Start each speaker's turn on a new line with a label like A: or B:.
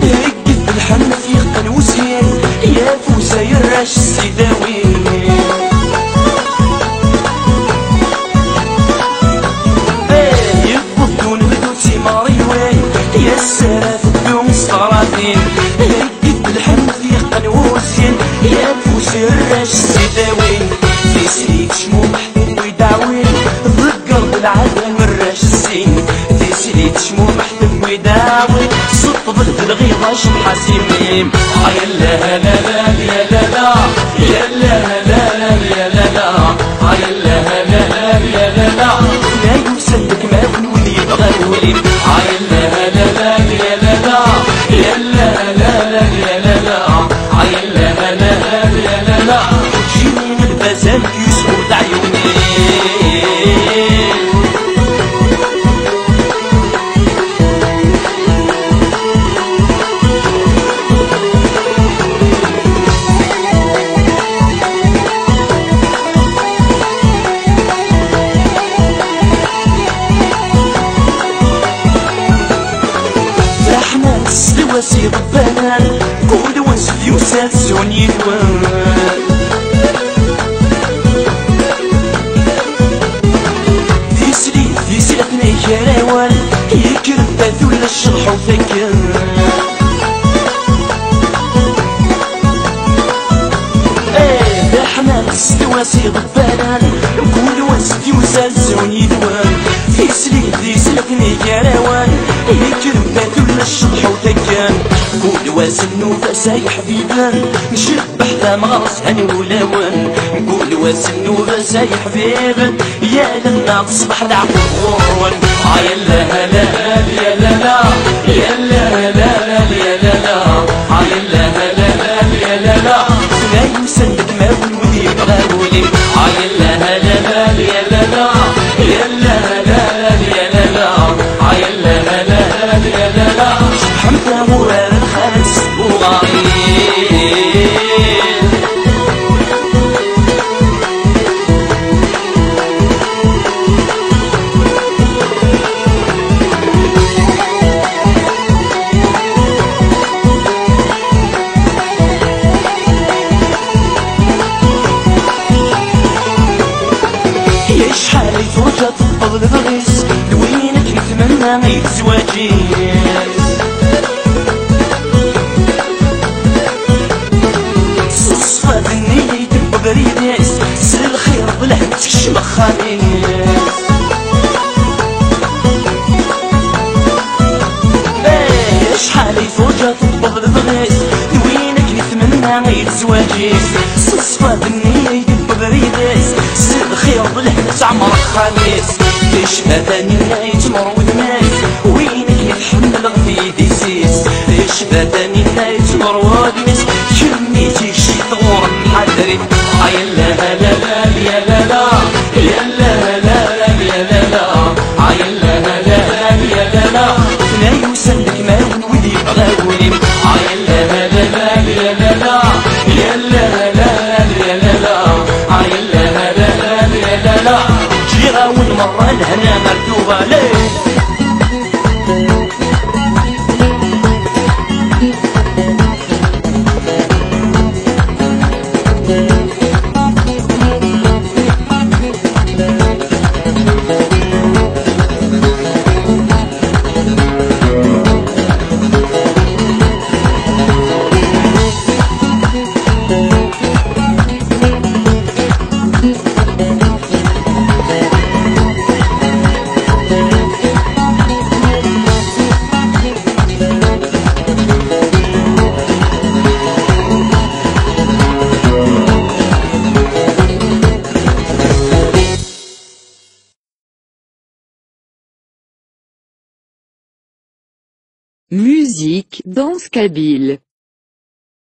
A: هكذ الحنة في خطن وسيان يا فوسا يراش السيداوي يفضون بدوتي ماريوان يا السرات الدوم الصغراتين هكذ الحنة في خطن وسيان يا فوسا يراش السيداوي في سريك شمو محبوب ويدعوين ضد قلب العدل والراش الزين في سريك شمو محبوب ويدعوين صط ضد الغيظة شمحة سيميم يا لا لا لا يا لا لا يا لا لا لا يا لا لا يا لا لا لا يا لا لا لا يسلك ما ولي يبغى الوليم يا لا لا لا يا لا لا يا لا لا لا يا لا لا يا لا لا لا يا لا لا جيني من البزانك يسود عيوني وسيط البنان كل وسف يسلسون يدوان في سلفني كراوان يكرب بذول الشرح وفكر احنا وسيط البنان كل وسف يسلسون يدوان في سلفني كراوان يكرب بذول الشرح وفكر كل واسن فساي حبيبان نشبح ذا مغرس هني ولوان كل واسن فساي حبيبان يا لما تصبح العقول يا لا لا يا لا لا يا لا لا يا لا لا يا لا لا يا لا لا لا يسلك ما ولي بغاولي يا لا لا يا لا لا يا لا لا يا لا لا يا لا لا يا لا لا حمد مراد الخالص وغايب يا شحال فرجة تفضل الغيس لوينك نتمنى يتزواجيس صفا بالنية تبقى بريديس سر الخير بلهب تكشم خاميس يا شحال فرجة تفضل الغيس لوينك نتمنى يتزواجيس صفا بالنية تبقى بريديس سر الخير بلهب تعمر خاميس تشبهني نايت مرود ماس وينك يتحمل غفيدي سيس تشبهني نايت مرود ماس كميتي شي ثغور محدري يا لا لا لا يا لا لا يا لا لا يا لا لا يا لا لا يا لا لا لا يسلك ما ولي بغاولي يا لا لا يا لا لا يا لا لا يا لا لا يا لا لا يا لا لا جيرة والمرة الهنا مكتوبة ليه
B: Musique, danse kabyle.